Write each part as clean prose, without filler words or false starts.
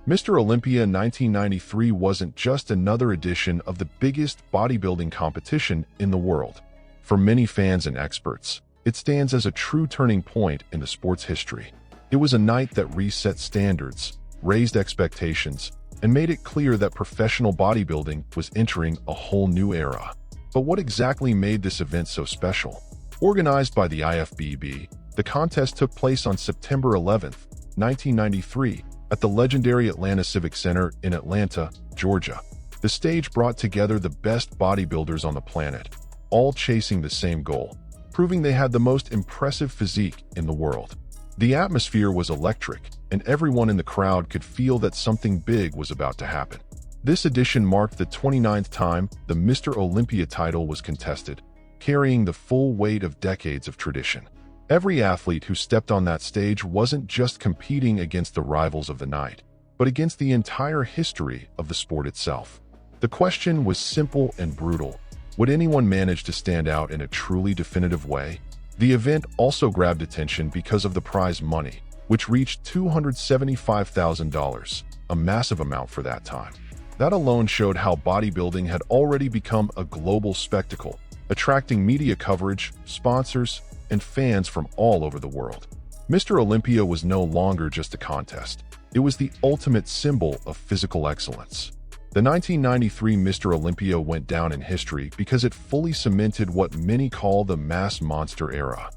Mr. Olympia 1993 wasn't just another edition of the biggest bodybuilding competition in the world. For many fans and experts, it stands as a true turning point in the sport's history. It was a night that reset standards, raised expectations, and made it clear that professional bodybuilding was entering a whole new era. But what exactly made this event so special? Organized by the IFBB, the contest took place on September 11, 1993, at the legendary Atlanta Civic Center in Atlanta, Georgia. The stage brought together the best bodybuilders on the planet, all chasing the same goal, proving they had the most impressive physique in the world. The atmosphere was electric, and everyone in the crowd could feel that something big was about to happen. This edition marked the 29th time the Mr. Olympia title was contested, carrying the full weight of decades of tradition. Every athlete who stepped on that stage wasn't just competing against the rivals of the night, but against the entire history of the sport itself. The question was simple and brutal. Would anyone manage to stand out in a truly definitive way? The event also grabbed attention because of the prize money, which reached $275,000, a massive amount for that time. That alone showed how bodybuilding had already become a global spectacle, attracting media coverage, sponsors, and fans from all over the world. Mr. Olympia was no longer just a contest. It was the ultimate symbol of physical excellence. The 1993 Mr. Olympia went down in history because it fully cemented what many call the mass monster era.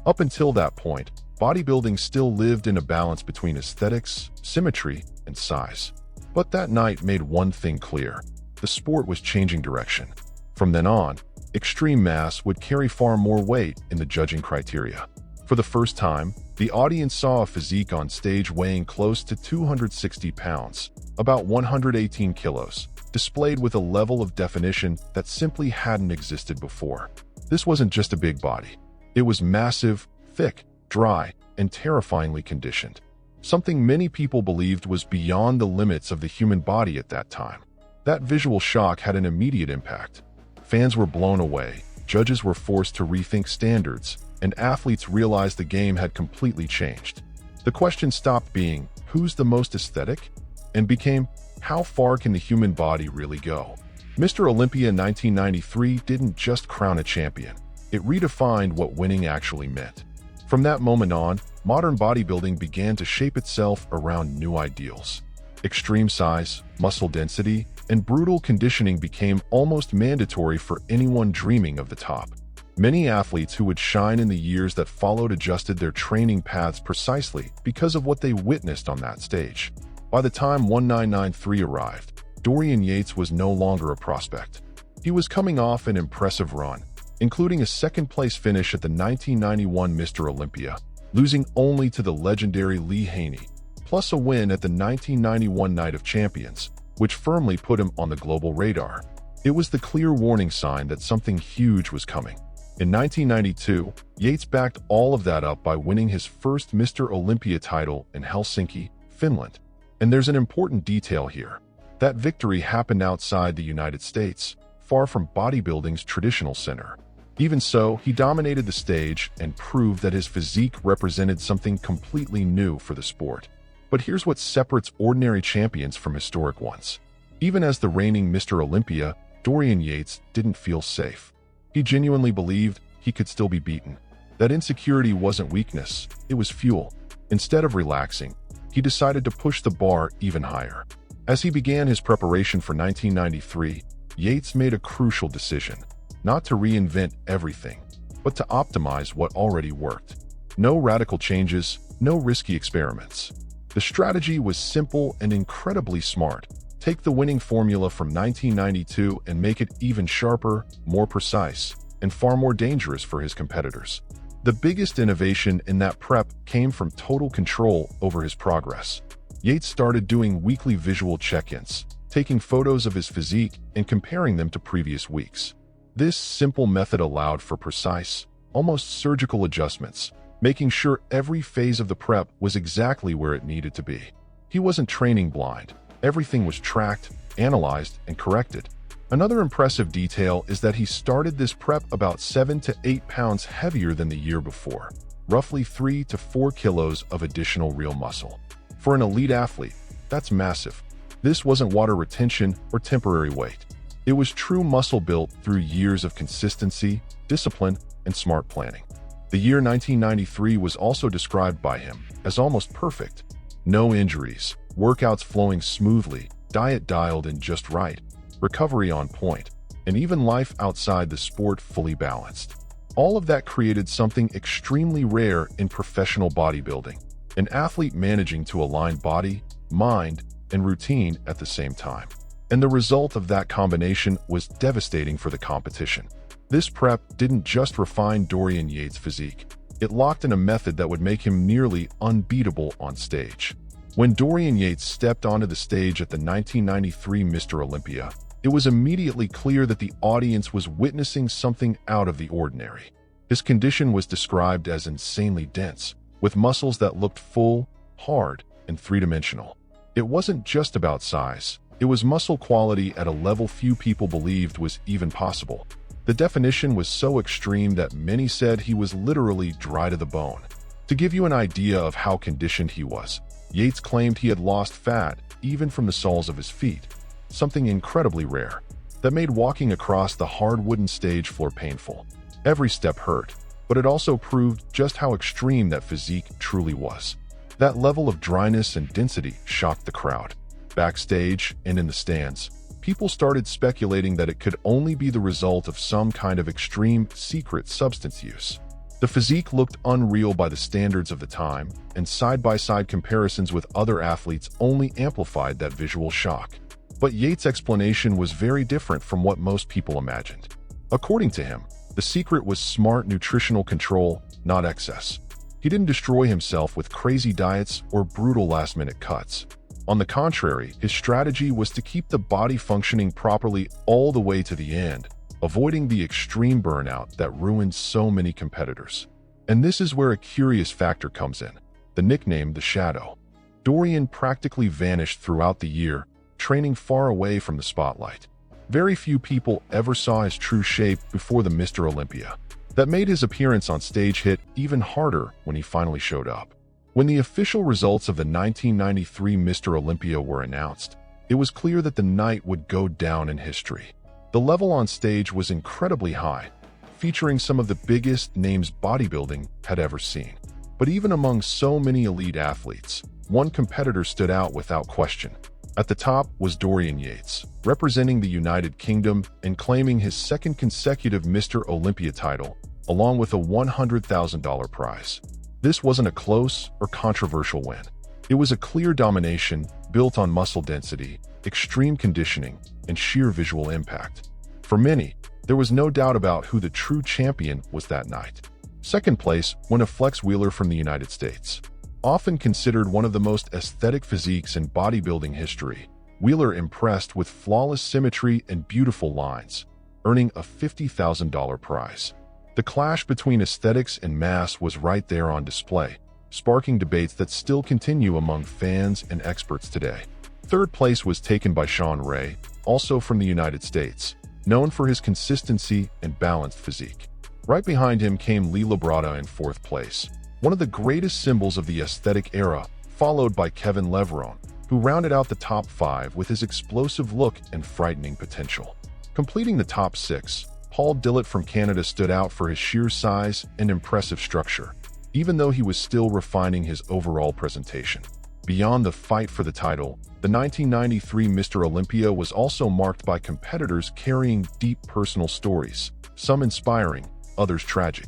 Up until that point, bodybuilding still lived in a balance between aesthetics, symmetry, and size. But that night made one thing clear: the sport was changing direction. From then on, extreme mass would carry far more weight in the judging criteria. For the first time, the audience saw a physique on stage weighing close to 260 pounds, about 118 kilos, displayed with a level of definition that simply hadn't existed before. This wasn't just a big body. It was massive, thick, dry, and terrifyingly conditioned. Something many people believed was beyond the limits of the human body at that time. That visual shock had an immediate impact. Fans were blown away, judges were forced to rethink standards, and athletes realized the game had completely changed. The question stopped being, who's the most aesthetic? And became, how far can the human body really go? Mr. Olympia 1993 didn't just crown a champion. It redefined what winning actually meant. From that moment on, modern bodybuilding began to shape itself around new ideals. Extreme size, muscle density, and brutal conditioning became almost mandatory for anyone dreaming of the top. Many athletes who would shine in the years that followed adjusted their training paths precisely because of what they witnessed on that stage. By the time 1993 arrived, Dorian Yates was no longer a prospect. He was coming off an impressive run, including a second-place finish at the 1991 Mr. Olympia, losing only to the legendary Lee Haney, plus a win at the 1991 Night of Champions, which firmly put him on the global radar. It was the clear warning sign that something huge was coming. In 1992, Yates backed all of that up by winning his first Mr. Olympia title in Helsinki, Finland. And there's an important detail here. That victory happened outside the United States, far from bodybuilding's traditional center. Even so, he dominated the stage and proved that his physique represented something completely new for the sport. But here's what separates ordinary champions from historic ones. Even as the reigning Mr. Olympia, Dorian Yates didn't feel safe. He genuinely believed he could still be beaten. That insecurity wasn't weakness, it was fuel. Instead of relaxing, he decided to push the bar even higher. As he began his preparation for 1993, Yates made a crucial decision: not to reinvent everything, but to optimize what already worked. No radical changes, no risky experiments. The strategy was simple and incredibly smart. Take the winning formula from 1992 and make it even sharper, more precise, and far more dangerous for his competitors. The biggest innovation in that prep came from total control over his progress. Yates started doing weekly visual check-ins, taking photos of his physique and comparing them to previous weeks. This simple method allowed for precise, almost surgical adjustments, making sure every phase of the prep was exactly where it needed to be. He wasn't training blind. Everything was tracked, analyzed, and corrected. Another impressive detail is that he started this prep about 7 to 8 pounds heavier than the year before, roughly 3 to 4 kilos of additional real muscle. For an elite athlete, That's massive. This wasn't water retention or temporary weight. It was true muscle built through years of consistency, discipline, and smart planning. The year 1993 was also described by him as almost perfect. No injuries, workouts flowing smoothly, diet dialed in just right, recovery on point, and even life outside the sport fully balanced. All of that created something extremely rare in professional bodybuilding, an athlete managing to align body, mind, and routine at the same time. And the result of that combination was devastating for the competition. This prep didn't just refine Dorian Yates' physique, it locked in a method that would make him nearly unbeatable on stage. When Dorian Yates stepped onto the stage at the 1993 Mr. Olympia, it was immediately clear that the audience was witnessing something out of the ordinary. His condition was described as insanely dense, with muscles that looked full, hard, and three-dimensional. It wasn't just about size. It was muscle quality at a level few people believed was even possible. The definition was so extreme that many said he was literally dry to the bone. To give you an idea of how conditioned he was, Yates claimed he had lost fat even from the soles of his feet, something incredibly rare, that made walking across the hard wooden stage floor painful. Every step hurt, but it also proved just how extreme that physique truly was. That level of dryness and density shocked the crowd. Backstage and in the stands, people started speculating that it could only be the result of some kind of extreme secret substance use. The physique looked unreal by the standards of the time, and side-by-side comparisons with other athletes only amplified that visual shock. But Yates' explanation was very different from what most people imagined. According to him, the secret was smart nutritional control, not excess. He didn't destroy himself with crazy diets or brutal last-minute cuts. On the contrary, his strategy was to keep the body functioning properly all the way to the end, avoiding the extreme burnout that ruined so many competitors. And this is where a curious factor comes in: the nickname the Shadow. Dorian practically vanished throughout the year, training far away from the spotlight. Very few people ever saw his true shape before the Mr. Olympia. That made his appearance on stage hit even harder when he finally showed up. When the official results of the 1993 Mr. Olympia were announced, it was clear that the night would go down in history. The level on stage was incredibly high, featuring some of the biggest names bodybuilding had ever seen. But even among so many elite athletes, one competitor stood out without question. At the top was Dorian Yates, representing the United Kingdom and claiming his second consecutive Mr. Olympia title, along with a $100,000 prize. This wasn't a close or controversial win. It was a clear domination built on muscle density, extreme conditioning, and sheer visual impact. For many, there was no doubt about who the true champion was that night. Second place went a Flex Wheeler from the United States. Often considered one of the most aesthetic physiques in bodybuilding history, Wheeler impressed with flawless symmetry and beautiful lines, earning a $50,000 prize. The clash between aesthetics and mass was right there on display, sparking debates that still continue among fans and experts today. Third place was taken by Sean Ray, also from the United States, known for his consistency and balanced physique. Right behind him came Lee Labrada in fourth place, one of the greatest symbols of the aesthetic era, followed by Kevin Levrone, who rounded out the top 5 with his explosive look and frightening potential. Completing the top 6, Paul Dillett from Canada stood out for his sheer size and impressive structure, even though he was still refining his overall presentation. Beyond the fight for the title, the 1993 Mr. Olympia was also marked by competitors carrying deep personal stories, some inspiring, others tragic.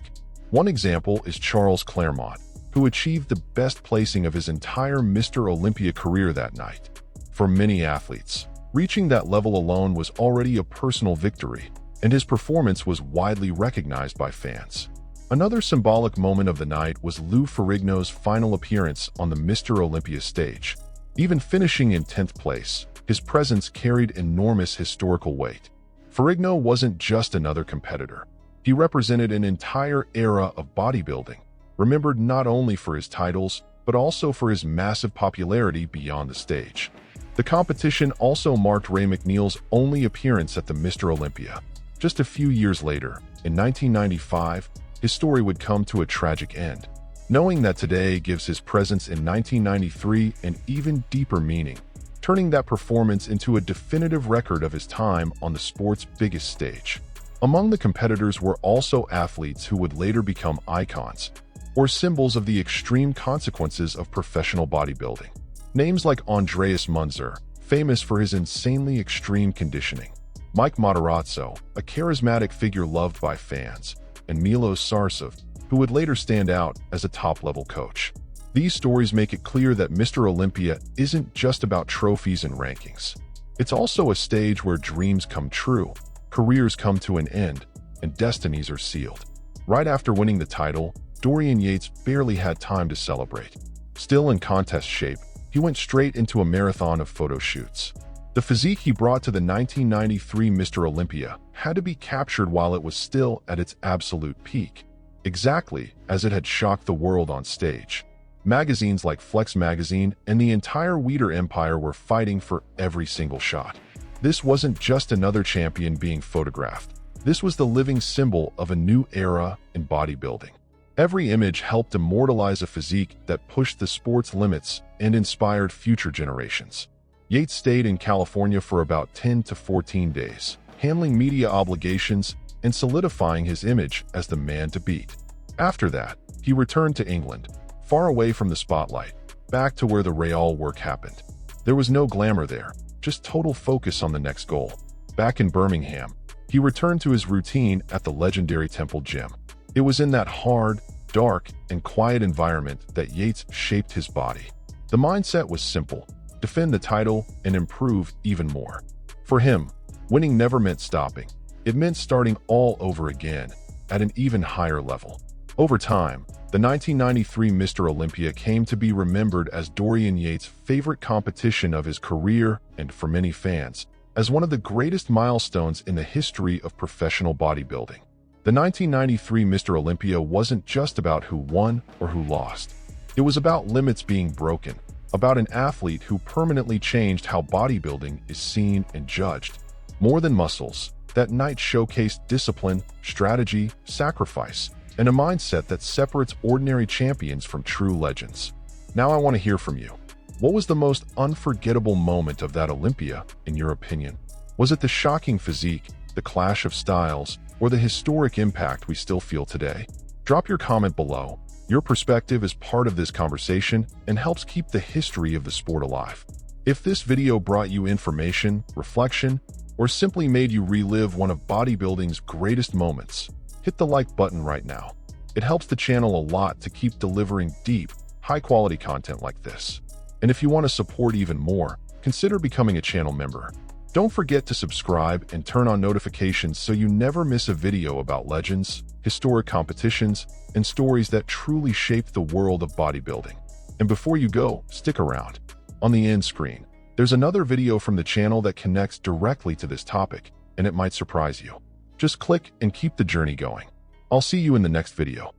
One example is Charles Claremont, who achieved the best placing of his entire Mr. Olympia career that night. For many athletes, reaching that level alone was already a personal victory, and his performance was widely recognized by fans. Another symbolic moment of the night was Lou Ferrigno's final appearance on the Mr. Olympia stage. Even finishing in 10th place, his presence carried enormous historical weight. Ferrigno wasn't just another competitor. He represented an entire era of bodybuilding, remembered not only for his titles, but also for his massive popularity beyond the stage. The competition also marked Ray McNeil's only appearance at the Mr. Olympia. Just a few years later, in 1995, his story would come to a tragic end. Knowing that today gives his presence in 1993 an even deeper meaning, turning that performance into a definitive record of his time on the sport's biggest stage. Among the competitors were also athletes who would later become icons, or symbols of the extreme consequences of professional bodybuilding. Names like Andreas Munzer, famous for his insanely extreme conditioning, Mike Matarazzo, a charismatic figure loved by fans, and Milos Sarcev, who would later stand out as a top-level coach. These stories make it clear that Mr. Olympia isn't just about trophies and rankings. It's also a stage where dreams come true, careers come to an end, and destinies are sealed. Right after winning the title, Dorian Yates barely had time to celebrate. Still in contest shape, he went straight into a marathon of photo shoots. The physique he brought to the 1993 Mr. Olympia had to be captured while it was still at its absolute peak, exactly as it had shocked the world on stage. Magazines like Flex magazine and the entire Weider empire were fighting for every single shot. This wasn't just another champion being photographed. This was the living symbol of a new era in bodybuilding. Every image helped immortalize a physique that pushed the sport's limits and inspired future generations. Yates stayed in California for about 10 to 14 days, handling media obligations and solidifying his image as the man to beat. After that, he returned to England, far away from the spotlight, back to where the real work happened. There was no glamour there, just total focus on the next goal. Back in Birmingham, he returned to his routine at the legendary Temple Gym. It was in that hard, dark, and quiet environment that Yates shaped his body. The mindset was simple: defend the title and improve even more. For him, winning never meant stopping. It meant starting all over again, at an even higher level. Over time, the 1993 Mr. Olympia came to be remembered as Dorian Yates' favorite competition of his career and, for many fans, as one of the greatest milestones in the history of professional bodybuilding. The 1993 Mr. Olympia wasn't just about who won or who lost. It was about limits being broken, about an athlete who permanently changed how bodybuilding is seen and judged. More than muscles, that night showcased discipline, strategy, sacrifice, and a mindset that separates ordinary champions from true legends. Now I want to hear from you. What was the most unforgettable moment of that Olympia, in your opinion? Was it the shocking physique, the clash of styles, or the historic impact we still feel today? Drop your comment below. Your perspective is part of this conversation and helps keep the history of the sport alive. If this video brought you information, reflection, or simply made you relive one of bodybuilding's greatest moments, hit the like button right now. It helps the channel a lot to keep delivering deep, high-quality content like this. And if you want to support even more, consider becoming a channel member. Don't forget to subscribe and turn on notifications so you never miss a video about legends, historic competitions, and stories that truly shaped the world of bodybuilding. And before you go, stick around. On the end screen, there's another video from the channel that connects directly to this topic, and it might surprise you. Just click and keep the journey going. I'll see you in the next video.